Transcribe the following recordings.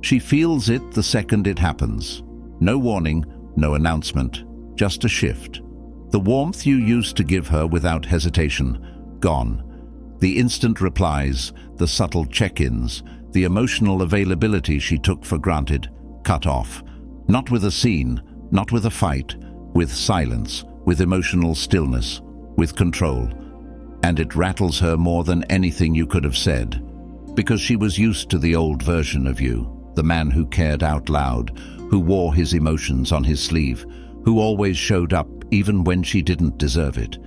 She feels it the second it happens. No warning, no announcement, just a shift. The warmth you used to give her without hesitation, gone. The instant replies, the subtle check-ins, the emotional availability she took for granted, cut off. Not with a scene, not with a fight, with silence, with emotional stillness, with control. And it rattles her more than anything you could have said. Because she was used to the old version of you, the man who cared out loud, who wore his emotions on his sleeve, who always showed up even when she didn't deserve it.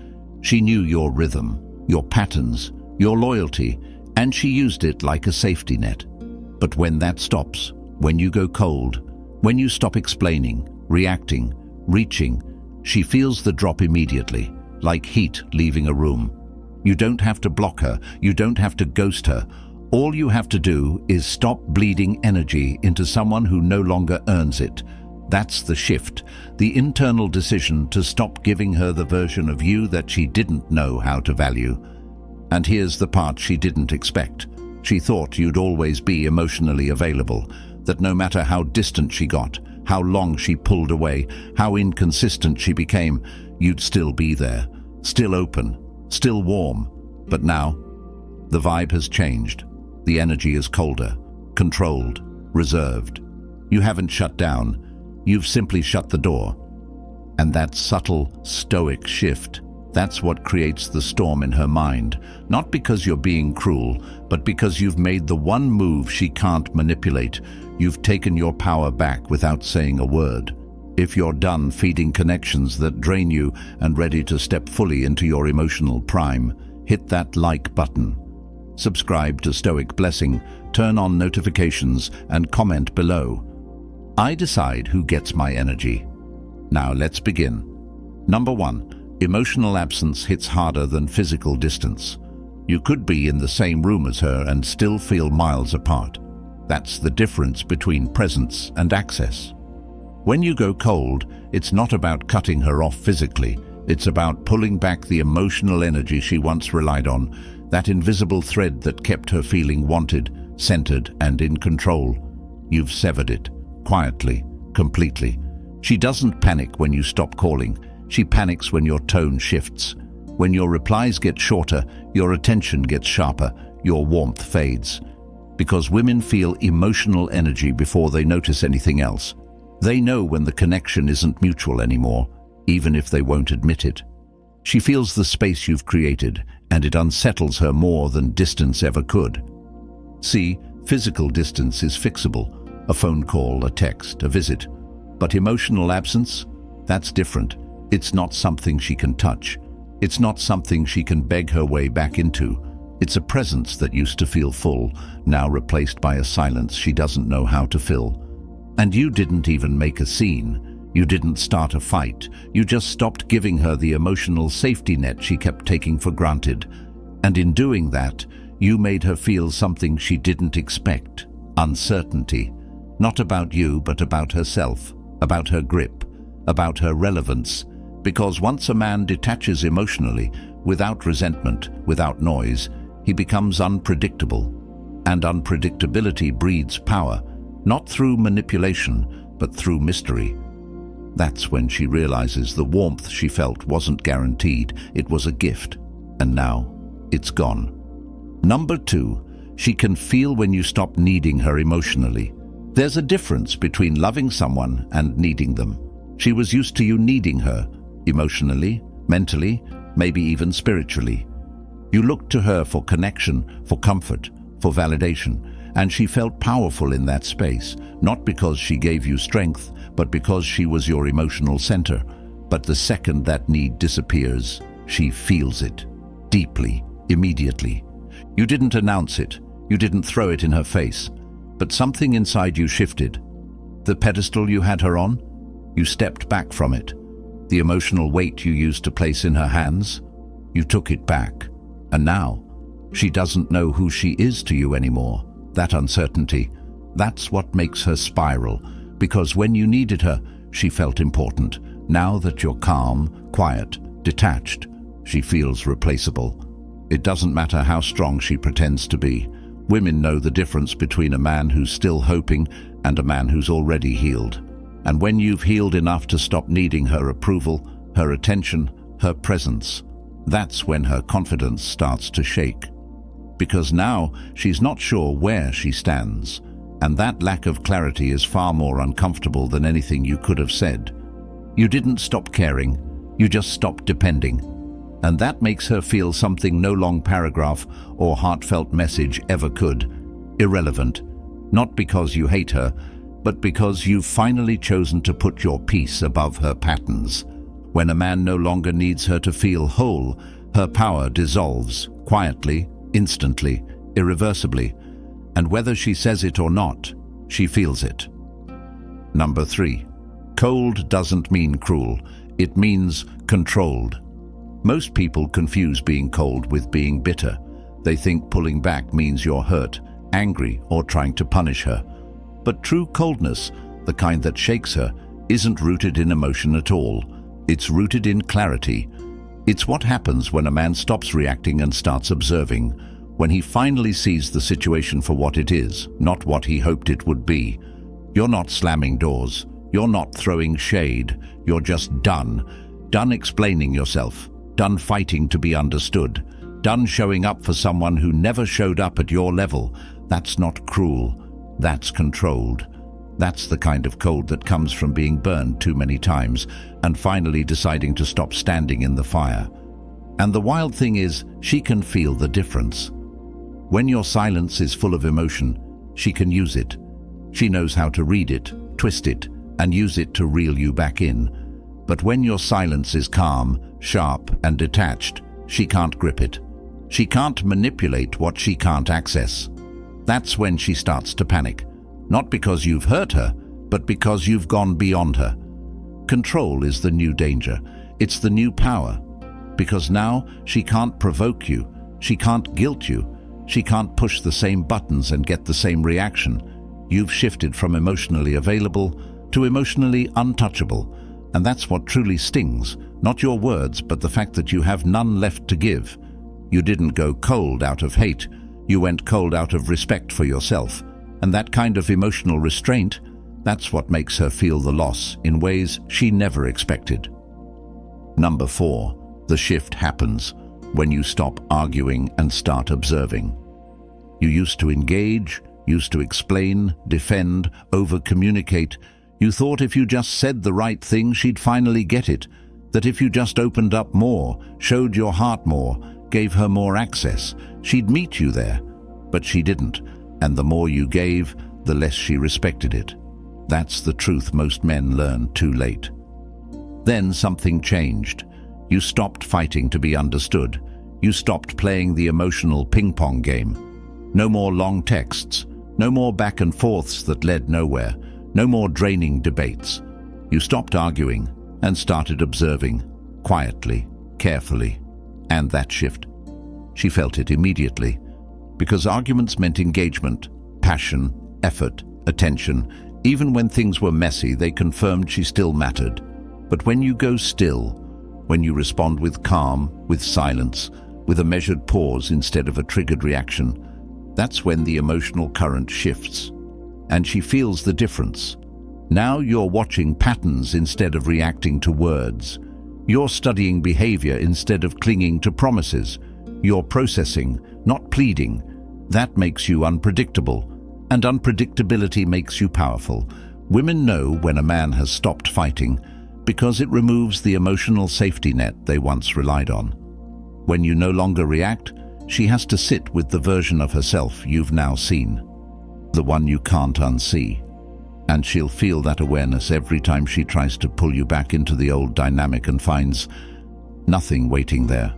She knew your rhythm, your patterns, your loyalty, and she used it like a safety net. But when that stops, when you go cold, when you stop explaining, reacting, reaching, she feels the drop immediately, like heat leaving a room. You don't have to block her, you don't have to ghost her. All you have to do is stop bleeding energy into someone who no longer earns it. That's the shift, the internal decision to stop giving her the version of you that she didn't know how to value. And here's the part she didn't expect. She thought you'd always be emotionally available, that no matter how distant she got, how long she pulled away, how inconsistent she became, you'd still be there, still open, still warm. But now, the vibe has changed. The energy is colder, controlled, reserved. You haven't shut down. You've simply shut the door. And that subtle, stoic shift, that's what creates the storm in her mind. Not because you're being cruel, but because you've made the one move she can't manipulate. You've taken your power back without saying a word. If you're done feeding connections that drain you and ready to step fully into your emotional prime, hit that like button. Subscribe to Stoic Blessing, turn on notifications, and comment below. I decide who gets my energy. Now let's begin. Number 1. Emotional absence hits harder than physical distance. You could be in the same room as her and still feel miles apart. That's the difference between presence and access. When you go cold, it's not about cutting her off physically. It's about pulling back the emotional energy she once relied on, that invisible thread that kept her feeling wanted, centered, and in control. You've severed it, quietly, completely. She doesn't panic when you stop calling. She panics when your tone shifts. When your replies get shorter, your attention gets sharper, your warmth fades. Because women feel emotional energy before they notice anything else. They know when the connection isn't mutual anymore, even if they won't admit it. She feels the space you've created, and it unsettles her more than distance ever could. See, physical distance is fixable. A phone call, a text, a visit. But emotional absence? That's different. It's not something she can touch. It's not something she can beg her way back into. It's a presence that used to feel full, now replaced by a silence she doesn't know how to fill. And you didn't even make a scene. You didn't start a fight. You just stopped giving her the emotional safety net she kept taking for granted. And in doing that, you made her feel something she didn't expect. Uncertainty. Not about you, but about herself, about her grip, about her relevance. Because once a man detaches emotionally, without resentment, without noise, he becomes unpredictable. And unpredictability breeds power, not through manipulation, but through mystery. That's when she realizes the warmth she felt wasn't guaranteed, it was a gift. And now, it's gone. Number 2, she can feel when you stop needing her emotionally. There's a difference between loving someone and needing them. She was used to you needing her, emotionally, mentally, maybe even spiritually. You looked to her for connection, for comfort, for validation, and she felt powerful in that space, not because she gave you strength, but because she was your emotional center. But the second that need disappears, she feels it, deeply, immediately. You didn't announce it, you didn't throw it in her face, but something inside you shifted. The pedestal you had her on, you stepped back from it. The emotional weight you used to place in her hands, you took it back. And now, she doesn't know who she is to you anymore. That uncertainty, that's what makes her spiral. Because when you needed her, she felt important. Now that you're calm, quiet, detached, she feels replaceable. It doesn't matter how strong she pretends to be. Women know the difference between a man who's still hoping and a man who's already healed. And when you've healed enough to stop needing her approval, her attention, her presence, that's when her confidence starts to shake. Because now she's not sure where she stands, and that lack of clarity is far more uncomfortable than anything you could have said. You didn't stop caring, you just stopped depending. And that makes her feel something no long paragraph or heartfelt message ever could. Irrelevant. Not because you hate her, but because you've finally chosen to put your peace above her patterns. When a man no longer needs her to feel whole, her power dissolves, quietly, instantly, irreversibly. And whether she says it or not, she feels it. Number 3. Cold doesn't mean cruel. It means controlled. Most people confuse being cold with being bitter. They think pulling back means you're hurt, angry, or trying to punish her. But true coldness, the kind that shakes her, isn't rooted in emotion at all. It's rooted in clarity. It's what happens when a man stops reacting and starts observing, when he finally sees the situation for what it is, not what he hoped it would be. You're not slamming doors. You're not throwing shade. You're just done. Done explaining yourself. Done fighting to be understood. Done showing up for someone who never showed up at your level. That's not cruel. That's controlled. That's the kind of cold that comes from being burned too many times and finally deciding to stop standing in the fire. And the wild thing is, she can feel the difference. When your silence is full of emotion, she can use it. She knows how to read it, twist it, and use it to reel you back in. But when your silence is calm, sharp, and detached, she can't grip it. She can't manipulate what she can't access. That's when she starts to panic. Not because you've hurt her, but because you've gone beyond her. Control is the new danger. It's the new power. Because now she can't provoke you. She can't guilt you. She can't push the same buttons and get the same reaction. You've shifted from emotionally available to emotionally untouchable. And that's what truly stings. Not your words, but the fact that you have none left to give. You didn't go cold out of hate. You went cold out of respect for yourself. And that kind of emotional restraint, that's what makes her feel the loss in ways she never expected. Number 4. The shift happens when you stop arguing and start observing. You used to engage, used to explain, defend, over-communicate. You thought if you just said the right thing, she'd finally get it. That if you just opened up more, showed your heart more, gave her more access, she'd meet you there. But she didn't. And the more you gave, the less she respected it. That's the truth most men learn too late. Then something changed. You stopped fighting to be understood. You stopped playing the emotional ping-pong game. No more long texts. No more back and forths that led nowhere. No more draining debates. You stopped arguing and started observing, quietly, carefully. And that shift, she felt it immediately. Because arguments meant engagement, passion, effort, attention. Even when things were messy, they confirmed she still mattered. But when you go still, when you respond with calm, with silence, with a measured pause instead of a triggered reaction, that's when the emotional current shifts. And she feels the difference. Now you're watching patterns instead of reacting to words. You're studying behavior instead of clinging to promises. You're processing, not pleading. That makes you unpredictable, and unpredictability makes you powerful. Women know when a man has stopped fighting because it removes the emotional safety net they once relied on. When you no longer react, she has to sit with the version of herself you've now seen, the one you can't unsee. And she'll feel that awareness every time she tries to pull you back into the old dynamic and finds nothing waiting there.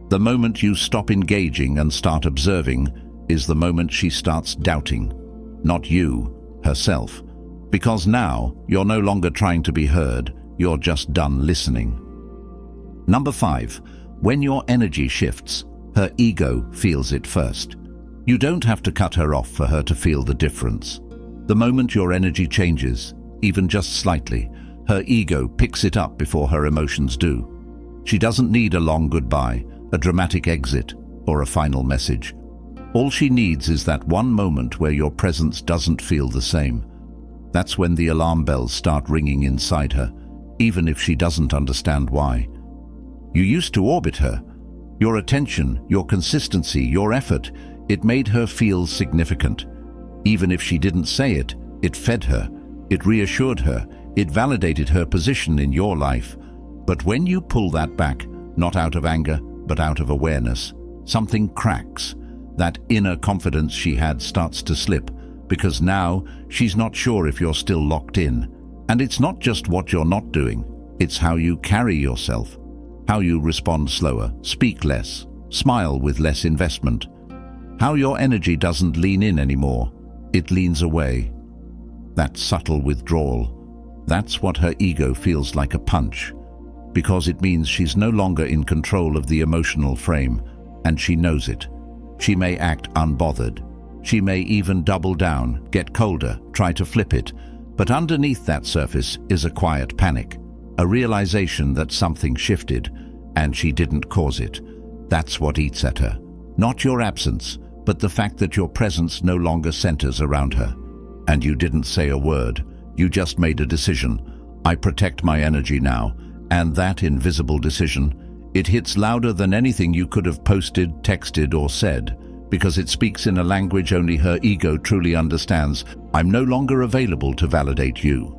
The moment you stop engaging and start observing is the moment she starts doubting, not you, herself. Because now you're no longer trying to be heard, you're just done listening. Number 5. When your energy shifts, her ego feels it first. You don't have to cut her off for her to feel the difference. The moment your energy changes, even just slightly, her ego picks it up before her emotions do. She doesn't need a long goodbye, a dramatic exit, or a final message. All she needs is that one moment where your presence doesn't feel the same. That's when the alarm bells start ringing inside her, even if she doesn't understand why. You used to orbit her. Your attention, your consistency, your effort, it made her feel significant. Even if she didn't say it, it fed her, it reassured her, it validated her position in your life. But when you pull that back, not out of anger, but out of awareness, something cracks. That inner confidence she had starts to slip, because now she's not sure if you're still locked in. And it's not just what you're not doing, it's how you carry yourself, how you respond slower, speak less, smile with less investment, how your energy doesn't lean in anymore, it leans away. That subtle withdrawal, that's what her ego feels like a punch, because it means she's no longer in control of the emotional frame, and she knows it. She may act unbothered. She may even double down, get colder, try to flip it. But underneath that surface is a quiet panic, a realization that something shifted, and she didn't cause it. That's what eats at her. Not your absence, but the fact that your presence no longer centers around her. And you didn't say a word. You just made a decision. I protect my energy now. And that invisible decision, it hits louder than anything you could have posted, texted, or said, because it speaks in a language only her ego truly understands. I'm no longer available to validate you.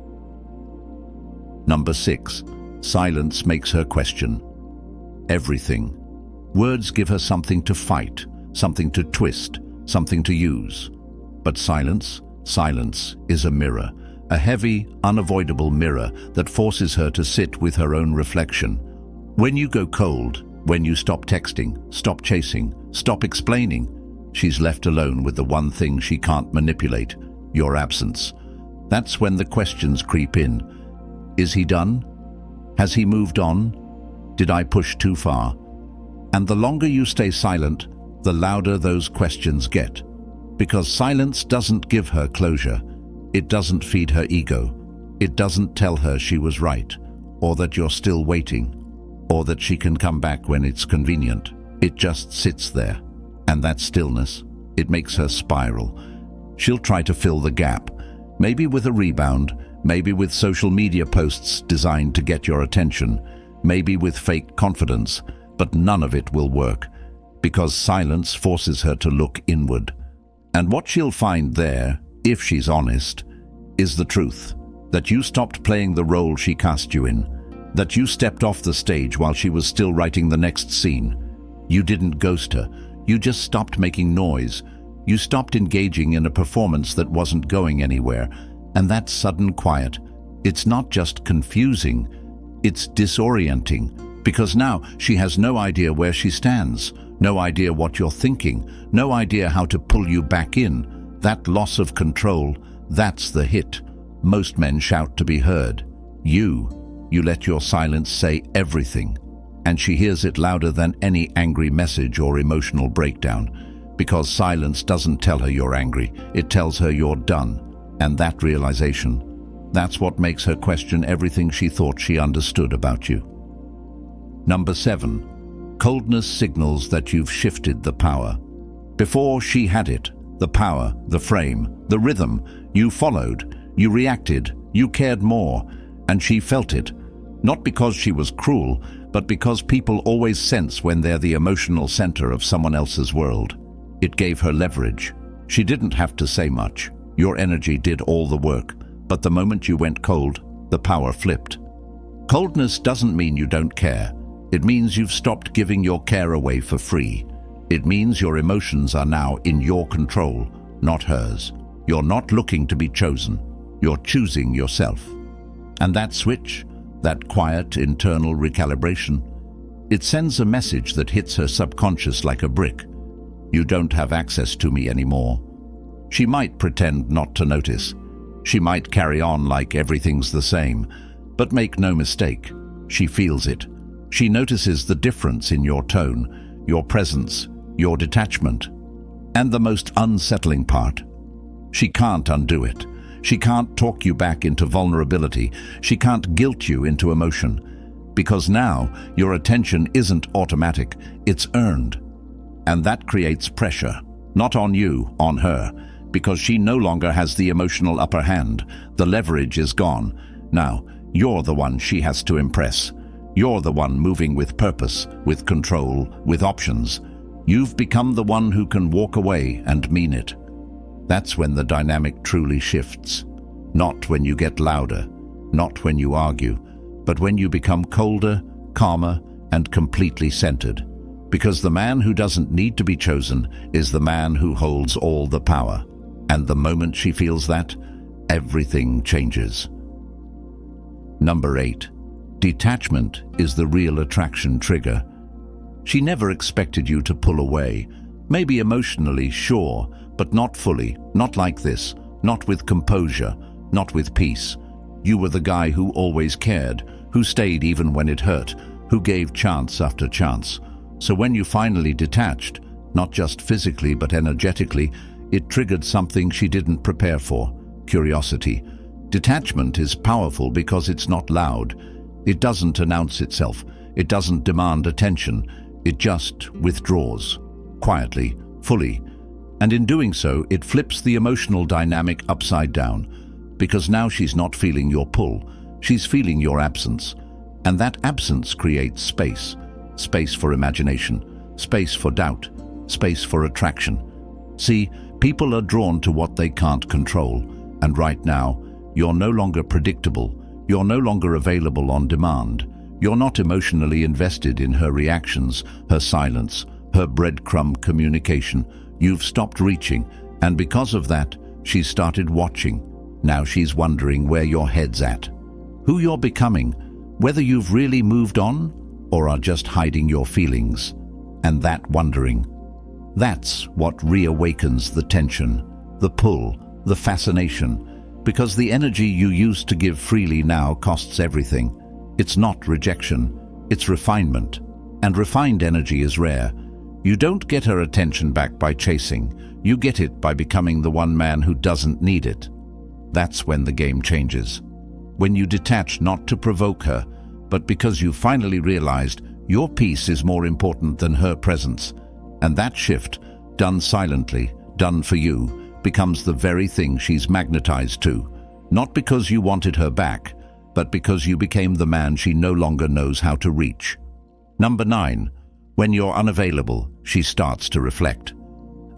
Number 6. Silence makes her question everything. Words give her something to fight, something to twist, something to use. But silence is a mirror, a heavy, unavoidable mirror that forces her to sit with her own reflection. When you go cold, when you stop texting, stop chasing, stop explaining, she's left alone with the one thing she can't manipulate, your absence. That's when the questions creep in. Is he done? Has he moved on? Did I push too far? And the longer you stay silent, the louder those questions get. Because silence doesn't give her closure. It doesn't feed her ego. It doesn't tell her she was right, or that you're still waiting, or that she can come back when it's convenient. It just sits there. And that stillness, it makes her spiral. She'll try to fill the gap, maybe with a rebound, maybe with social media posts designed to get your attention, maybe with fake confidence, but none of it will work, because silence forces her to look inward. And what she'll find there, if she's honest, is the truth, that you stopped playing the role she cast you in, that you stepped off the stage while she was still writing the next scene. You didn't ghost her, you just stopped making noise. You stopped engaging in a performance that wasn't going anywhere. And that sudden quiet, it's not just confusing, it's disorienting, because now she has no idea where she stands, no idea what you're thinking, no idea how to pull you back in. That loss of control, that's the hit. Most men shout to be heard. You let your silence say everything, and she hears it louder than any angry message or emotional breakdown, because silence doesn't tell her you're angry, it tells her you're done. And that realization, that's what makes her question everything she thought she understood about you. Number 7. Coldness signals that you've shifted the power. Before she had it, the power, the frame, the rhythm, you followed, you reacted, you cared more, and she felt it. Not because she was cruel, but because people always sense when they're the emotional center of someone else's world. It gave her leverage. She didn't have to say much. Your energy did all the work, but the moment you went cold, the power flipped. Coldness doesn't mean you don't care. It means you've stopped giving your care away for free. It means your emotions are now in your control, not hers. You're not looking to be chosen. You're choosing yourself. And that switch, that quiet internal recalibration, it sends a message that hits her subconscious like a brick. You don't have access to me anymore. She might pretend not to notice. She might carry on like everything's the same. But make no mistake, she feels it. She notices the difference in your tone, your presence, your detachment. And the most unsettling part, she can't undo it. She can't talk you back into vulnerability. She can't guilt you into emotion. Because now, your attention isn't automatic, it's earned. And that creates pressure. Not on you, on her, because she no longer has the emotional upper hand. The leverage is gone. Now, you're the one she has to impress. You're the one moving with purpose, with control, with options. You've become the one who can walk away and mean it. That's when the dynamic truly shifts. Not when you get louder, not when you argue, but when you become colder, calmer, and completely centered. Because the man who doesn't need to be chosen is the man who holds all the power. And the moment she feels that, everything changes. Number 8. Detachment is the real attraction trigger. She never expected you to pull away. Maybe emotionally, sure, but not fully, not like this, not with composure, not with peace. You were the guy who always cared, who stayed even when it hurt, who gave chance after chance. So when you finally detached, not just physically but energetically, it triggered something she didn't prepare for: curiosity. Detachment is powerful because it's not loud. It doesn't announce itself. It doesn't demand attention. It just withdraws, quietly, fully. And in doing so, it flips the emotional dynamic upside down. Because now she's not feeling your pull, she's feeling your absence. And that absence creates space. Space for imagination, space for doubt, space for attraction. See, people are drawn to what they can't control. And right now, you're no longer predictable. You're no longer available on demand. You're not emotionally invested in her reactions, her silence, her breadcrumb communication. You've stopped reaching, and because of that, she's started watching. Now she's wondering where your head's at, who you're becoming, whether you've really moved on or are just hiding your feelings. And that wondering, that's what reawakens the tension, the pull, the fascination, because the energy you used to give freely now costs everything. It's not rejection, it's refinement. And refined energy is rare. You don't get her attention back by chasing. You get it by becoming the one man who doesn't need it. That's when the game changes. When you detach not to provoke her, but because you finally realized your peace is more important than her presence. And that shift, done silently, done for you, becomes the very thing she's magnetized to. Not because you wanted her back, but because you became the man she no longer knows how to reach. Number 9. When you're unavailable, she starts to reflect.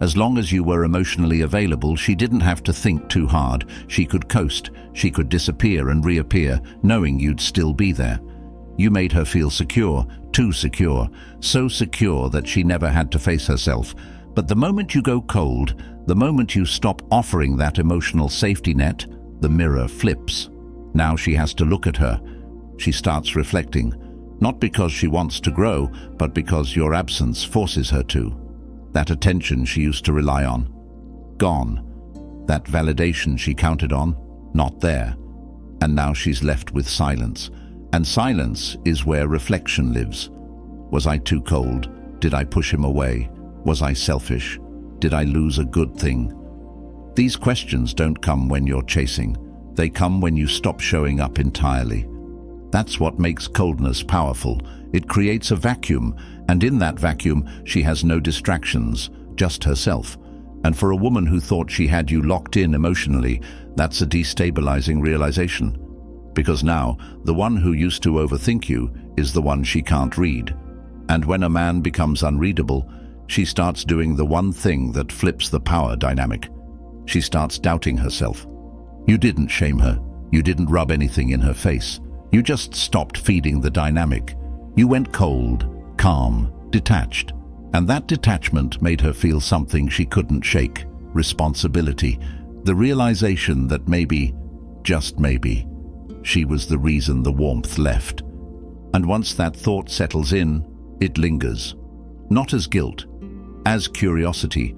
As long as you were emotionally available, she didn't have to think too hard. She could coast, she could disappear and reappear, knowing you'd still be there. You made her feel secure, too secure, so secure that she never had to face herself. But the moment you go cold, the moment you stop offering that emotional safety net, the mirror flips. Now she has to look at her. She starts reflecting, not because she wants to grow, but because your absence forces her to. That attention she used to rely on, gone. That validation she counted on, not there. And now she's left with silence. And silence is where reflection lives. Was I too cold? Did I push him away? Was I selfish? Did I lose a good thing? These questions don't come when you're chasing. They come when you stop showing up entirely. That's what makes coldness powerful. It creates a vacuum, and in that vacuum, she has no distractions, just herself. And for a woman who thought she had you locked in emotionally, that's a destabilizing realization. Because now, the one who used to overthink you is the one she can't read. And when a man becomes unreadable, she starts doing the one thing that flips the power dynamic. She starts doubting herself. You didn't shame her. You didn't rub anything in her face. You just stopped feeding the dynamic. You went cold, calm, detached. And that detachment made her feel something she couldn't shake: responsibility. The realization that maybe, just maybe, she was the reason the warmth left. And once that thought settles in, it lingers. Not as guilt, as curiosity,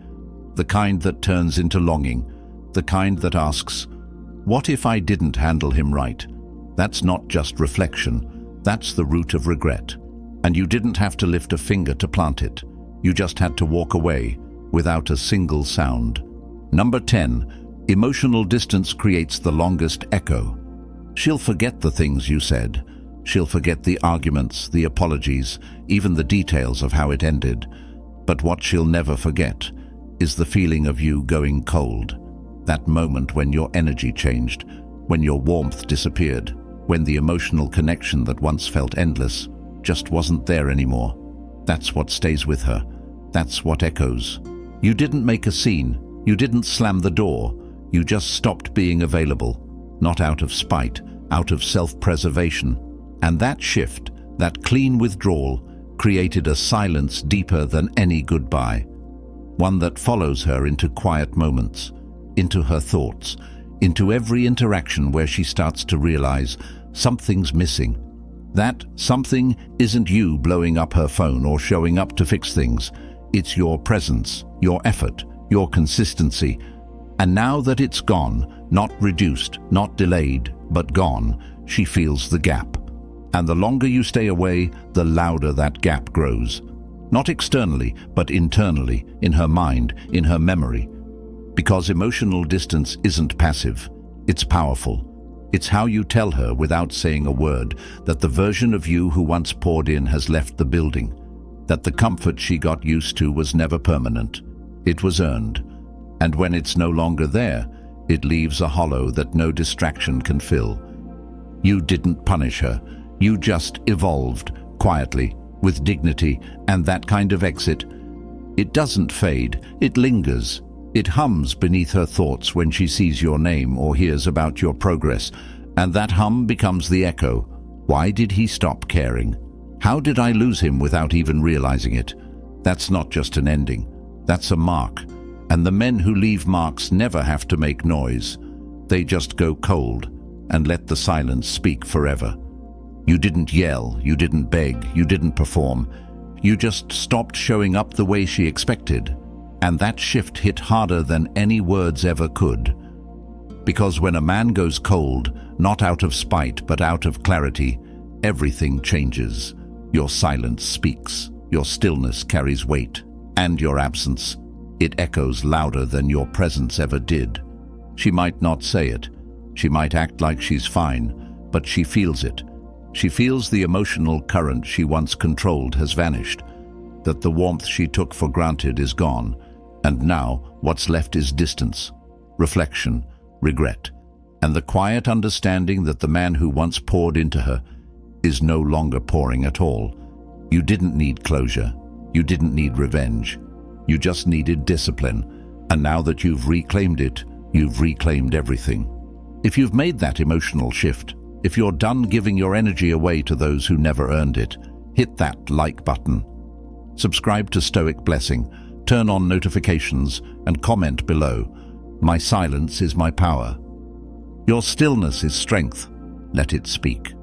the kind that turns into longing, the kind that asks, what if I didn't handle him right? That's not just reflection, that's the root of regret. And you didn't have to lift a finger to plant it. You just had to walk away without a single sound. Number 10. Emotional distance creates the longest echo. She'll forget the things you said. She'll forget the arguments, the apologies, even the details of how it ended. But what she'll never forget is the feeling of you going cold. That moment when your energy changed, when your warmth disappeared, when the emotional connection that once felt endless just wasn't there anymore. That's what stays with her. That's what echoes. You didn't make a scene. You didn't slam the door. You just stopped being available, not out of spite, out of self-preservation. And that shift, that clean withdrawal, created a silence deeper than any goodbye. One that follows her into quiet moments, into her thoughts, into every interaction where she starts to realize something's missing. That something isn't you blowing up her phone or showing up to fix things. It's your presence, your effort, your consistency. And now that it's gone, not reduced, not delayed, but gone, she feels the gap. And the longer you stay away, the louder that gap grows. Not externally, but internally, in her mind, in her memory. Because emotional distance isn't passive, it's powerful. It's how you tell her without saying a word that the version of you who once poured in has left the building, that the comfort she got used to was never permanent. It was earned. And when it's no longer there, it leaves a hollow that no distraction can fill. You didn't punish her. You just evolved, quietly, with dignity, and that kind of exit. It doesn't fade, it lingers. It hums beneath her thoughts when she sees your name or hears about your progress, and that hum becomes the echo. Why did he stop caring? How did I lose him without even realizing it? That's not just an ending. That's a mark. And the men who leave marks never have to make noise. They just go cold and let the silence speak forever. You didn't yell, you didn't beg, you didn't perform. You just stopped showing up the way she expected. And that shift hit harder than any words ever could. Because when a man goes cold, not out of spite but out of clarity, everything changes. Your silence speaks, your stillness carries weight, and your absence, it echoes louder than your presence ever did. She might not say it, she might act like she's fine, but she feels it. She feels the emotional current she once controlled has vanished, that the warmth she took for granted is gone, and now what's left is distance, reflection, regret, and the quiet understanding that the man who once poured into her is no longer pouring at all. You didn't need closure, you didn't need revenge, you just needed discipline, and now that you've reclaimed it, you've reclaimed everything. If you've made that emotional shift, if you're done giving your energy away to those who never earned it, hit that like button. Subscribe to Stoic Blessing, turn on notifications, and comment below. My silence is my power. Your stillness is strength. Let it speak.